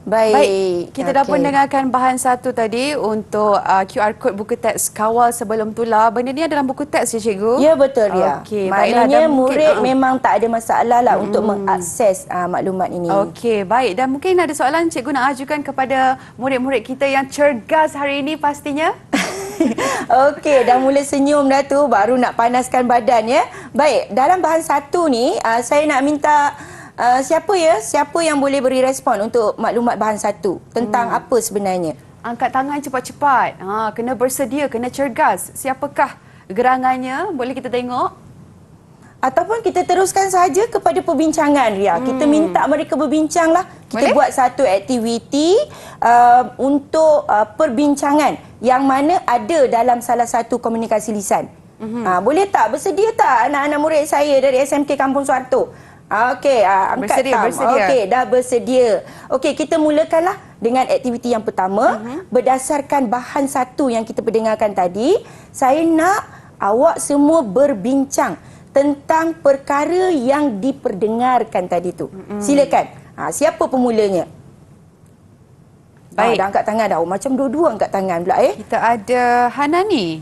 Baik, kita dah mendengarkan bahan satu tadi untuk QR code buku teks kawal sebelum tular. Benda ni ada dalam buku teks je, cikgu? Ya, betul ya. Okey, maknanya murid memang tak ada masalah lah untuk mengakses maklumat ini. Okey, baik. Dan mungkin ada soalan cikgu nak ajukan kepada murid-murid kita yang cergas hari ini pastinya? Okey, dah mula senyum dah tu, baru nak panaskan badan ya. Baik, dalam bahan satu ni, saya nak minta siapa yang boleh beri respon untuk maklumat bahan satu tentang apa sebenarnya? Angkat tangan cepat-cepat. Kena bersedia, kena cergas. Siapakah gerangannya? Boleh kita tengok? Ataupun kita teruskan saja kepada perbincangan, Ria. Kita minta mereka berbincang lah. Kita buat satu aktiviti untuk perbincangan yang mana ada dalam salah satu komunikasi lisan. Boleh tak? Bersedia tak anak-anak murid saya dari SMK Kampung Suharto? Okey, angkat bersedia. Okey, dah bersedia. Okey, kita mulakanlah dengan aktiviti yang pertama. Berdasarkan bahan satu yang kita perdengarkan tadi, saya nak awak semua berbincang tentang perkara yang diperdengarkan tadi tu. Silakan. Siapa pemulanya? Baik. Dah angkat tangan dah. Macam dua-dua angkat tangan pula Kita ada Hanani.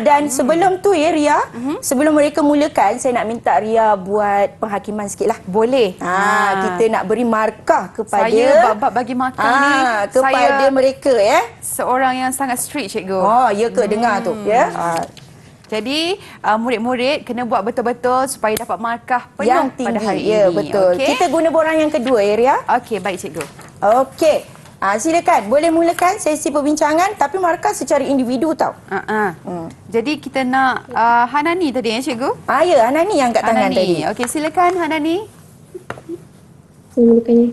Dan sebelum tu ya Ria, sebelum mereka mulakan, saya nak minta Ria buat penghakiman sikit lah. Boleh. Kita nak beri markah kepada saya bab bagi markah ni kepada mereka ya. Seorang yang sangat strict, cikgu. Ya ke dengar tu ya. Jadi murid-murid kena buat betul-betul supaya dapat markah penuh yang tinggi pada hari ya, ini. Betul. Okay? Kita guna borang yang kedua ya Ria. Okey, baik cikgu. Okey. Silakan, boleh mulakan sesi perbincangan tapi markah secara individu tau. Jadi kita nak Hanani tadi ya cikgu? Ya, Hanani yang angkat tangan tadi. Okey, silakan Hanani. Saya mulakannya.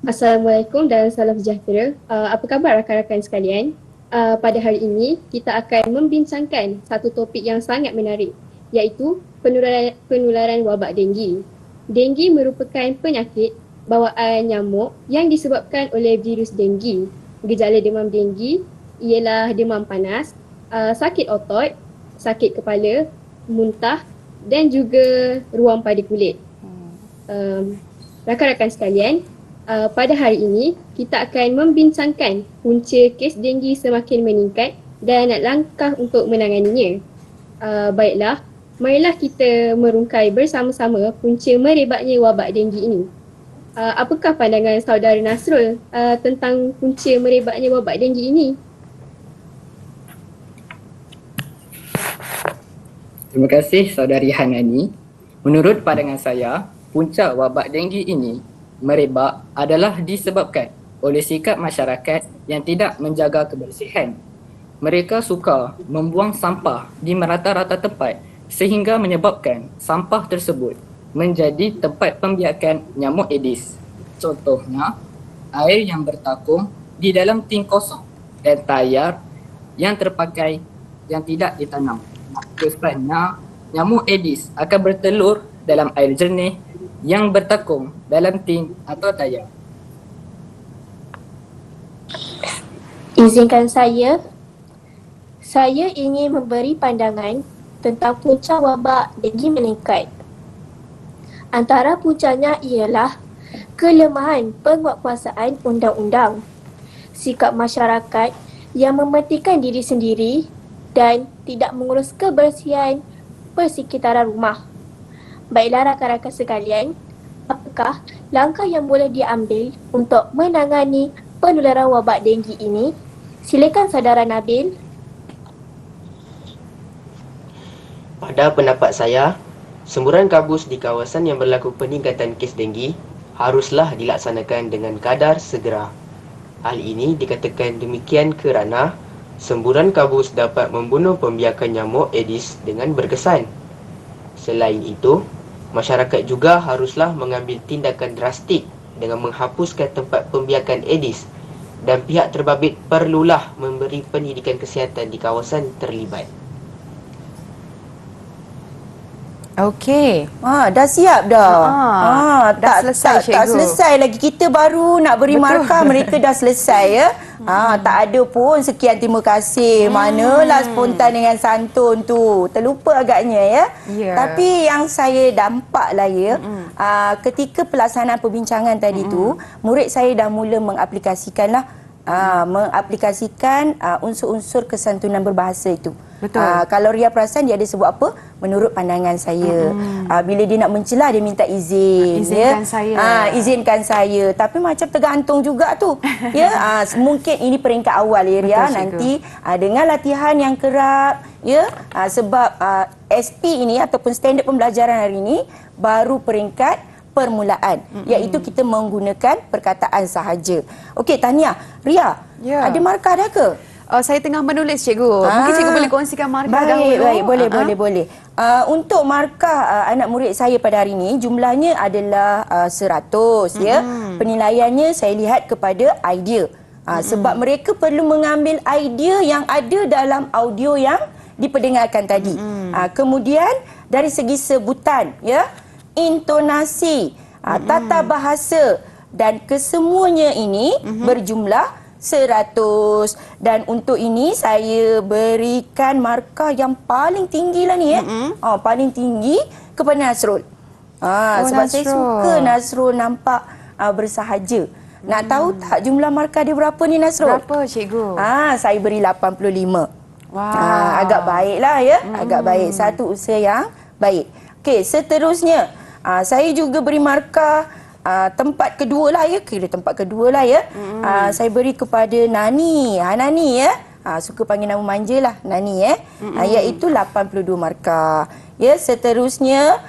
Assalamualaikum dan salam sejahtera. Apa khabar rakan-rakan sekalian? Pada hari ini kita akan membincangkan satu topik yang sangat menarik, iaitu penularan wabak denggi. Denggi merupakan penyakit bawaan nyamuk yang disebabkan oleh virus denggi. Gejala demam denggi ialah demam panas, sakit otot, sakit kepala, muntah dan juga ruam pada kulit. Rakan-rakan sekalian, pada hari ini kita akan membincangkan punca kes denggi semakin meningkat dan langkah untuk menanganinya. Baiklah, marilah kita merungkai bersama-sama punca merebaknya wabak denggi ini. Apakah pandangan saudara Nasrul tentang punca merebaknya wabak denggi ini? Terima kasih saudari Hanani. Menurut pandangan saya, punca wabak denggi ini merebak adalah disebabkan oleh sikap masyarakat yang tidak menjaga kebersihan. Mereka suka membuang sampah di merata-rata tempat sehingga menyebabkan sampah tersebut menjadi tempat pembiakan nyamuk Aedes. Contohnya, air yang bertakung di dalam tin kosong dan tayar yang terpakai yang tidak ditanam. Kesannya, nyamuk Aedes akan bertelur dalam air jernih yang bertakung dalam tin atau tayar. Izinkan saya ingin memberi pandangan tentang punca wabak denggi meningkat. Antara puncanya ialah kelemahan penguatkuasaan undang-undang, sikap masyarakat yang mementingkan diri sendiri dan tidak mengurus kebersihan persekitaran rumah. Baiklah rakan-rakan sekalian, apakah langkah yang boleh diambil untuk menangani penularan wabak denggi ini? Silakan saudara Nabil. Pada pendapat saya, semburan kabus di kawasan yang berlaku peningkatan kes denggi haruslah dilaksanakan dengan kadar segera. Hal ini dikatakan demikian kerana semburan kabus dapat membunuh pembiakan nyamuk Aedes dengan berkesan. Selain itu, masyarakat juga haruslah mengambil tindakan drastik dengan menghapuskan tempat pembiakan Aedes dan pihak terbabit perlulah memberi pendidikan kesihatan di kawasan terlibat. Okey. Dah siap dah. Dah selesai, tak cikgu. selesai lagi. Kita baru nak beri markah, mereka dah selesai ya. Tak ada pun sekian terima kasih. Manalah spontan dengan santun tu. Terlupa agaknya ya. Ya. Tapi yang saya nampak lah ya, ketika pelaksanaan perbincangan tadi tu, murid saya dah mula mengaplikasikan unsur-unsur kesantunan berbahasa itu. Betul. Kalau Ria perasan dia ada sebut apa? Menurut pandangan saya. Bila dia nak mencela dia minta izin. Izinkan saya. Izinkan saya. Tapi macam tergantung juga tu. Ya, mungkin ini peringkat awal ya Ria. Betul, Nanti dengan latihan yang kerap ya, sebab SP ini ataupun standard pembelajaran hari ini baru peringkat permulaan, iaitu kita menggunakan perkataan sahaja. Okey, tahniah. Ria, ada markah dah ke? Saya tengah menulis, cikgu. Mungkin cikgu boleh kongsikan markah dahulu. Baik, boleh. Untuk markah anak murid saya pada hari ini, jumlahnya adalah 100 ya. Penilaiannya saya lihat kepada idea. Sebab mereka perlu mengambil idea yang ada dalam audio yang diperdengarkan tadi. Kemudian dari segi sebutan ya, intonasi, tata bahasa dan kesemuanya ini berjumlah 100. Dan untuk ini saya berikan markah yang paling tinggi lah ni paling tinggi kepada Nasrul. Sebab saya suka Nasrul nampak bersahaja. Nak tahu tak jumlah markah dia berapa ni Nasrul? Berapa, cikgu? Saya beri 85. Wah. Agak baiklah ya. Agak baik. Satu usaha yang baik. Okey, seterusnya saya juga beri markah tempat kedua lah ya. Tempat kedua lah ya. Saya beri kepada Nani. Nani ya. Suka panggil nama manja lah. Nani ya. Iaitu 82 markah. Ya, seterusnya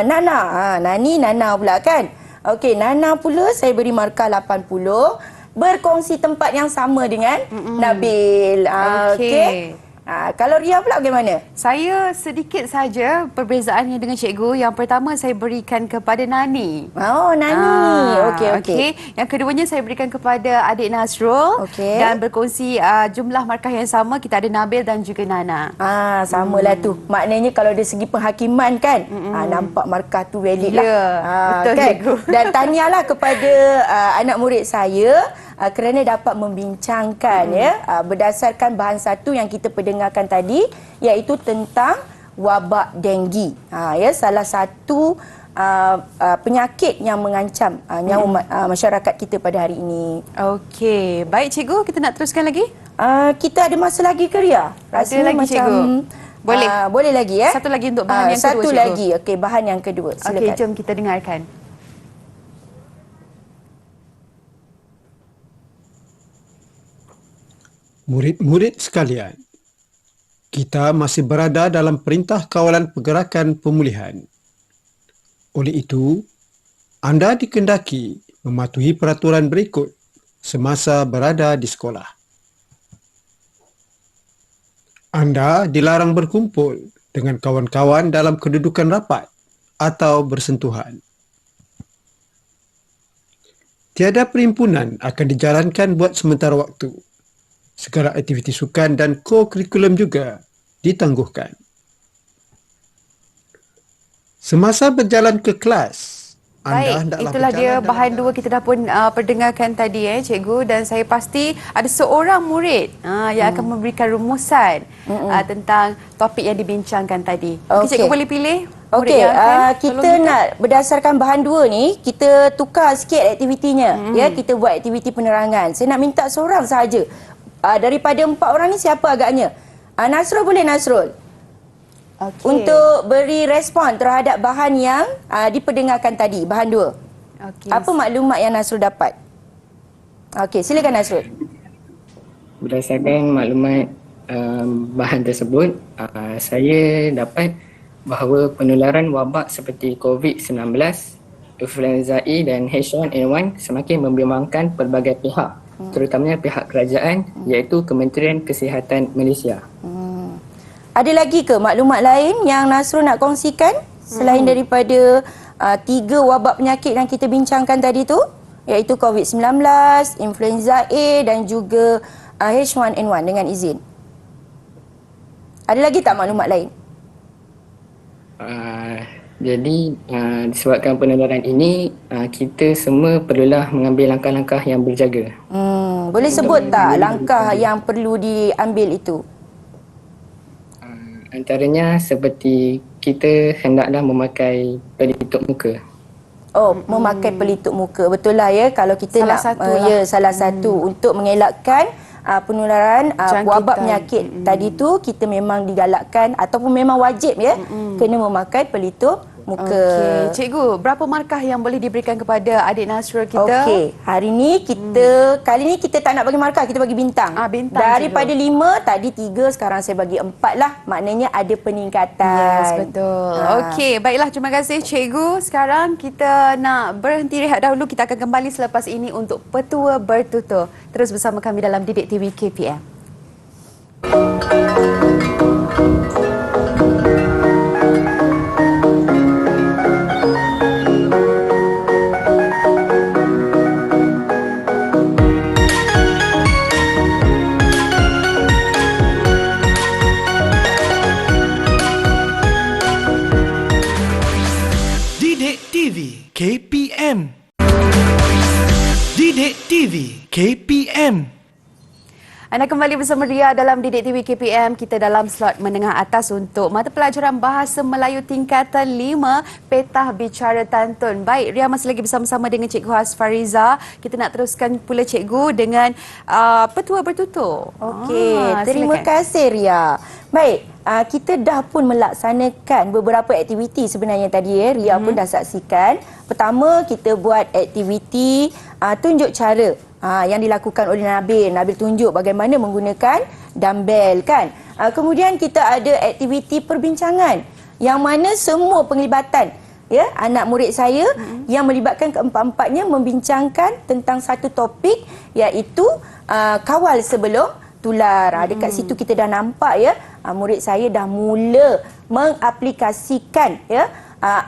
Nana. Nana pula kan. Okey, Nana pula saya beri markah 80. Berkongsi tempat yang sama dengan Nabil. Okey. Kalau Ria pula bagaimana? Saya sedikit saja perbezaannya dengan cikgu. Yang pertama saya berikan kepada Nani. Nani. Okey. Yang keduanya saya berikan kepada adik Nasrul. Dan berkongsi jumlah markah yang sama. Kita ada Nabil dan juga Nana. Samalah tu. Maknanya kalau dari segi penghakiman kan, nampak markah tu valid lah. Betul, kan? cikgu. Dan tahniahlah kepada anak murid saya kerana dapat membincangkan berdasarkan bahan satu yang kita perdengarkan tadi, iaitu tentang wabak denggi. Salah satu penyakit yang mengancam nyawa masyarakat kita pada hari ini. Okey, baik cikgu, kita nak teruskan lagi? Kita ada masa lagi ke Ria? Ada lagi cikgu. Boleh. Boleh lagi ya. Satu lagi untuk bahan yang kedua, satu cikgu. lagi. Okey, bahan yang kedua. Silakan. Okey, jom kita dengarkan. Murid-murid sekalian, kita masih berada dalam Perintah Kawalan Pergerakan Pemulihan. Oleh itu, anda dikendaki mematuhi peraturan berikut semasa berada di sekolah. Anda dilarang berkumpul dengan kawan-kawan dalam kedudukan rapat atau bersentuhan. Tiada perimpunan akan dijalankan buat sementara waktu. Segala aktiviti sukan dan ko-kurikulum juga ditangguhkan. Semasa berjalan ke kelas, anda hendaklah itulah dia berjalan bahan dua kita dah pun perdengarkan tadi cikgu, dan saya pasti ada seorang murid yang akan memberikan rumusan tentang topik yang dibincangkan tadi. Mungkin cikgu boleh pilih murid yang akan kita nak berdasarkan bahan dua ni, kita tukar sikit aktivitinya. Ya, kita buat aktiviti penerangan. Saya nak minta seorang sahaja. Daripada 4 orang ni siapa agaknya? Nasrul boleh Nasrul? Untuk beri respon terhadap bahan yang diperdengarkan tadi, bahan 2. Apa maklumat yang Nasrul dapat? Okey, silakan Nasrul. Berdasarkan maklumat bahan tersebut, saya dapat bahawa penularan wabak seperti COVID-19, influenza A dan H1N1 semakin membimbangkan pelbagai pihak, terutamanya pihak kerajaan, iaitu Kementerian Kesihatan Malaysia. Ada lagi ke maklumat lain yang Nasrul nak kongsikan selain daripada 3 wabak penyakit yang kita bincangkan tadi tu? iaitu COVID-19, influenza A dan juga H1N1 dengan izin. Ada lagi tak maklumat lain? Jadi disebabkan penularan ini, kita semua perlulah mengambil langkah-langkah yang berjaga. Boleh sebut tak langkah yang perlu diambil itu? Antaranya seperti kita hendaklah memakai pelitup muka. Oh, memakai pelitup muka. Betul lah ya, kalau kita Salah nak satu lah. salah satu untuk mengelakkan penularan wabak penyakit tadi tu, kita memang digalakkan ataupun memang wajib ya kena memakai pelitup muka. Okey, cikgu, berapa markah yang boleh diberikan kepada adik Nasrul kita? Okey, kali ni kita tak nak bagi markah, kita bagi bintang. Bintang, daripada 5, tadi 3, sekarang saya bagi 4 lah. Maknanya ada peningkatan. Yes, betul. Okey, baiklah, terima kasih cikgu. Sekarang kita nak berhenti rehat dahulu. Kita akan kembali selepas ini untuk Petua Bertutur. Terus bersama kami dalam Didik TV KPM. Didik TV KPM. Didik TV KPM. Anda kembali bersama Ria dalam Didik TV KPM. Kita dalam slot menengah atas untuk mata pelajaran Bahasa Melayu tingkatan 5, Petah Bicara Tantun. Baik, Ria masih lagi bersama-sama dengan Cikgu Has Fariza. Kita nak teruskan pula cikgu dengan Petua Bertutur. Okey, terima kasih Ria. Baik, kita dah pun melaksanakan beberapa aktiviti sebenarnya tadi ya. Ria pun dah saksikan. Pertama, kita buat aktiviti tunjuk cara yang dilakukan oleh Nabil. Nabil tunjuk bagaimana menggunakan dumbbell kan. Kemudian kita ada aktiviti perbincangan yang mana semua penglibatan ya anak murid saya yang melibatkan keempat-empatnya membincangkan tentang satu topik iaitu kawal sebelum tular. Dekat situ kita dah nampak ya murid saya dah mula mengaplikasikan ya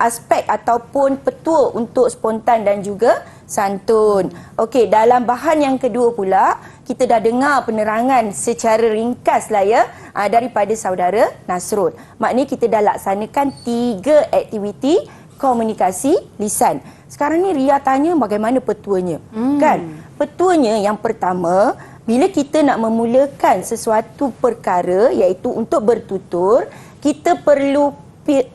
aspek ataupun petua untuk spontan dan juga santun. Okey, dalam bahan yang kedua pula, kita dah dengar penerangan secara ringkas lah ya daripada saudara Nasrul. Maknanya kita dah laksanakan 3 aktiviti komunikasi lisan. Sekarang ni Ria tanya bagaimana petuanya. Kan? Petuanya yang pertama, bila kita nak memulakan sesuatu perkara iaitu untuk bertutur, kita perlu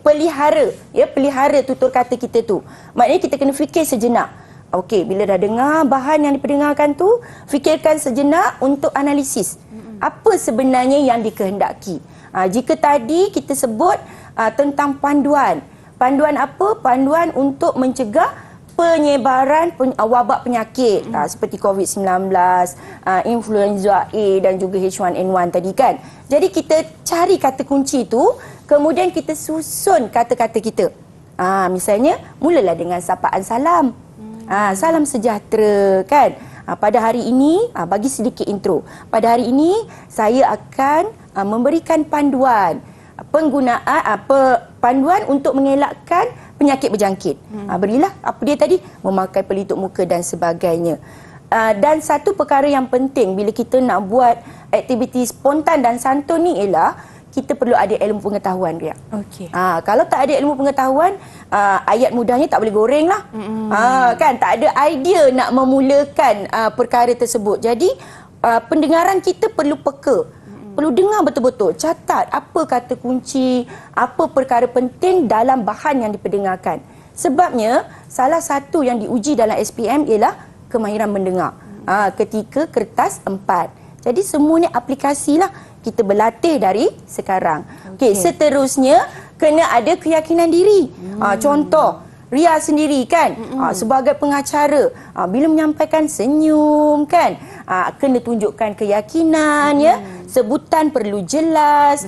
pelihara tutur kata kita tu. Maknanya kita kena fikir sejenak. Okey, bila dah dengar bahan yang diperdengarkan tu, fikirkan sejenak untuk analisis. Apa sebenarnya yang dikehendaki? Jika tadi kita sebut tentang panduan. Panduan apa? Panduan untuk mencegah penyebaran wabak penyakit seperti COVID-19, influenza A dan juga H1N1 tadi kan. Jadi kita cari kata kunci tu, kemudian kita susun kata-kata kita. Misalnya, mulalah dengan sapaan salam. Salam sejahtera kan. Pada hari ini, bagi sedikit intro. Pada hari ini, saya akan memberikan panduan. Panduan untuk mengelakkan penyakit berjangkit. Berilah apa dia tadi? Memakai pelitup muka dan sebagainya. Dan satu perkara yang penting bila kita nak buat aktiviti spontan dan santun ni ialah kita perlu ada ilmu pengetahuan dia. Okey. Kalau tak ada ilmu pengetahuan, ayat mudahnya tak boleh goreng lah. Kan tak ada idea nak memulakan perkara tersebut. Jadi pendengaran kita perlu peka. Perlu dengar betul-betul, catat apa kata kunci, apa perkara penting dalam bahan yang diperdengarkan. Sebabnya salah satu yang diuji dalam SPM ialah kemahiran mendengar. Ketika kertas 4. Jadi semuanya aplikasilah. Kita berlatih dari sekarang. Okey, seterusnya kena ada keyakinan diri. Contoh, Ria sendiri kan, sebagai pengacara, bila menyampaikan senyum kan, kena tunjukkan keyakinan ya. Sebutan perlu jelas.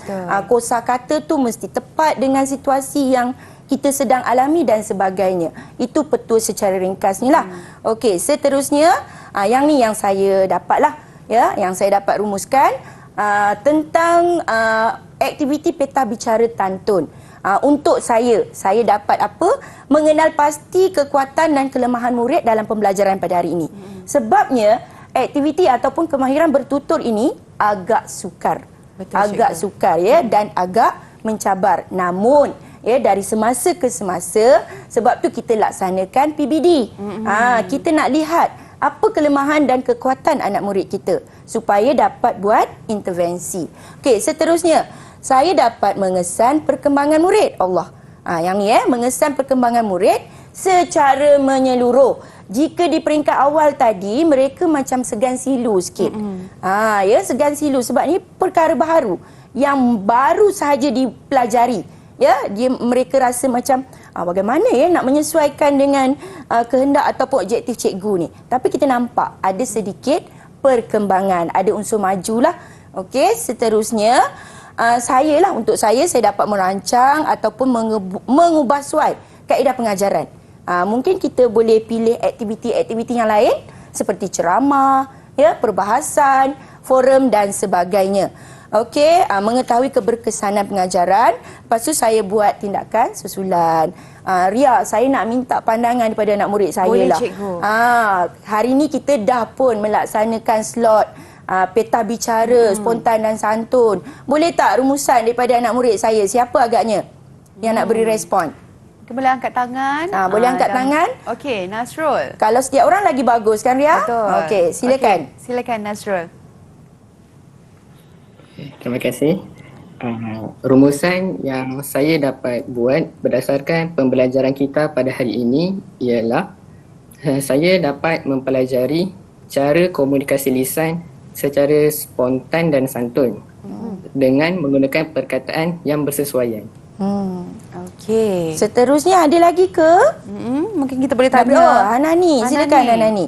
Kosakata tu mesti tepat dengan situasi yang kita sedang alami dan sebagainya. Itu petua secara ringkasnya lah. Okey, seterusnya yang ni yang saya dapatlah ya, yang saya dapat rumuskan tentang aktiviti peta bicara tantun. Untuk saya dapat apa? Mengenal pasti kekuatan dan kelemahan murid dalam pembelajaran pada hari ini. Sebabnya, aktiviti ataupun kemahiran bertutur ini agak sukar. Agak sukar ya, dan agak mencabar. Namun, ya, dari semasa ke semasa, sebab tu kita laksanakan PBD. Kita nak lihat apa kelemahan dan kekuatan anak murid kita supaya dapat buat intervensi. Okey, seterusnya saya dapat mengesan perkembangan murid. Allah. Yang ni mengesan perkembangan murid secara menyeluruh. Jika di peringkat awal tadi mereka macam segan silu sikit. Ya, segan silu sebab ni perkara baru yang baru sahaja dipelajari. Ya, mereka rasa macam bagaimana ya nak menyesuaikan dengan kehendak ataupun objektif cikgu ni. Tapi kita nampak ada sedikit perkembangan, ada unsur majulah. Okey, seterusnya untuk saya dapat merancang ataupun mengubah suai kaedah pengajaran. Mungkin kita boleh pilih aktiviti-aktiviti yang lain seperti ceramah, ya, perbahasan, forum dan sebagainya. Okey, mengetahui keberkesanan pengajaran. Lepas tu saya buat tindakan susulan. Ria, saya nak minta pandangan daripada anak murid saya. Boleh, lah. cikgu. Hari ni kita dah pun melaksanakan slot peta bicara, spontan dan santun. Boleh tak rumusan daripada anak murid saya? Siapa agaknya yang nak beri respon? Boleh angkat tangan. Boleh angkat tangan. Okey, Nasrul. Kalau setiap orang lagi bagus kan, Ria? Betul. Okey, silakan. Okay, silakan Nasrul. Terima kasih. Rumusan yang saya dapat buat berdasarkan pembelajaran kita pada hari ini ialah saya dapat mempelajari cara komunikasi lisan secara spontan dan santun dengan menggunakan perkataan yang bersesuaian. Okey. Seterusnya ada lagi ke? Mungkin kita boleh tanya. Hanani, silakan Hanani.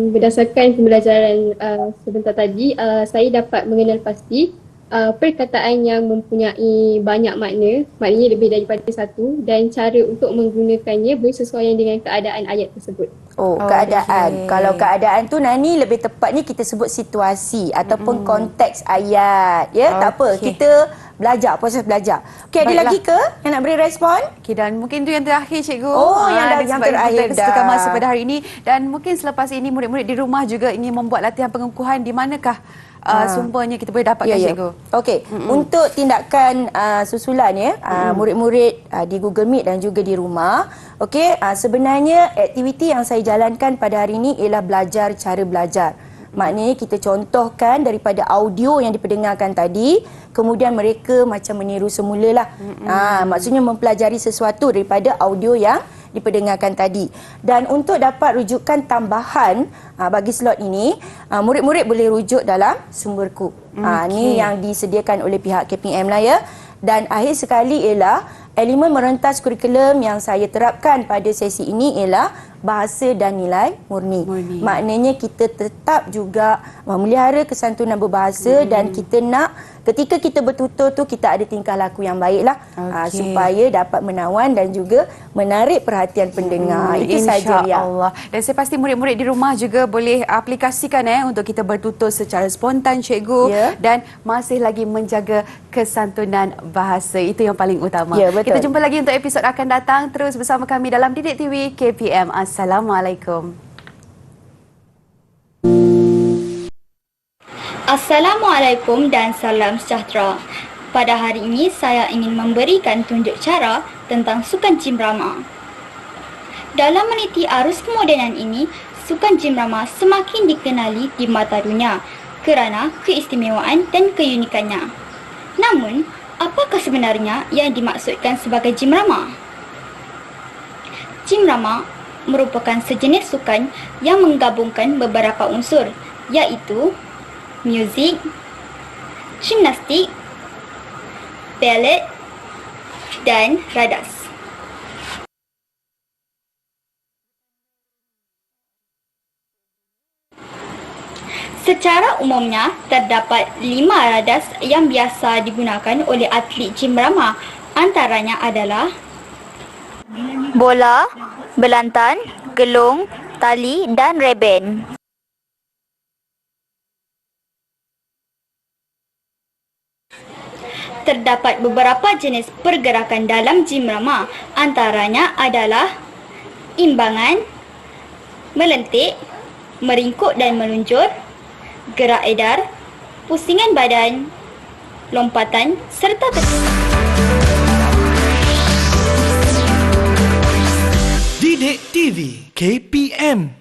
Berdasarkan pembelajaran sebentar tadi, saya dapat mengenal pasti perkataan yang mempunyai banyak makna, maknanya lebih daripada satu, dan cara untuk menggunakannya bersesuaian dengan keadaan ayat tersebut. Keadaan. Kalau keadaan tu Nani lebih tepatnya kita sebut situasi ataupun konteks ayat. Ya, tak apa. Kita belajar, proses belajar. Okey, ada lagi ke yang nak beri respon? Okey, dan mungkin tu yang terakhir, cikgu. Yang terakhir kita masa pada hari ini, dan mungkin selepas ini murid-murid di rumah juga ingin membuat latihan pengukuhan. Di manakah sumbernya kita boleh dapatkan, cikgu? Okey, untuk tindakan susulan ya, murid-murid di Google Meet dan juga di rumah. Okey, sebenarnya aktiviti yang saya jalankan pada hari ini ialah belajar cara belajar. Maknanya kita contohkan daripada audio yang diperdengarkan tadi, kemudian mereka macam meniru semula lah. Maksudnya mempelajari sesuatu daripada audio yang diperdengarkan tadi. Dan untuk dapat rujukan tambahan bagi slot ini, murid-murid boleh rujuk dalam sumberku. Ini yang disediakan oleh pihak KPM lah ya. Dan akhir sekali ialah elemen merentas kurikulum yang saya terapkan pada sesi ini ialah bahasa dan nilai murni. Maknanya kita tetap juga memelihara kesantunan berbahasa dan kita nak ketika kita bertutur tu kita ada tingkah laku yang baiklah supaya dapat menawan dan juga menarik perhatian pendengar. Itu saja, Ria. InsyaAllah. Dan saya pasti murid-murid di rumah juga boleh aplikasikan untuk kita bertutur secara spontan, cikgu, dan masih lagi menjaga kesantunan bahasa. Itu yang paling utama. Kita jumpa lagi untuk episod akan datang. Terus bersama kami dalam Didik TV KPM. Assalamualaikum. Assalamualaikum dan salam sejahtera. Pada hari ini saya ingin memberikan tunjuk cara tentang sukan cimrama. Dalam meniti arus kemodenan ini, sukan cimrama semakin dikenali di mata dunia kerana keistimewaan dan keunikannya. Namun, apakah sebenarnya yang dimaksudkan sebagai cimrama? Cimrama merupakan sejenis sukan yang menggabungkan beberapa unsur, iaitu muzik, gimnastik, ballet dan radas. Secara umumnya, terdapat 5 radas yang biasa digunakan oleh atlet cimrama. Antaranya adalah bola, belantan, gelung, tali dan reben. Terdapat beberapa jenis pergerakan dalam gym rama. Antaranya adalah imbangan, melentik, meringkuk dan meluncur, gerak edar, pusingan badan, lompatan serta Didik TV KPM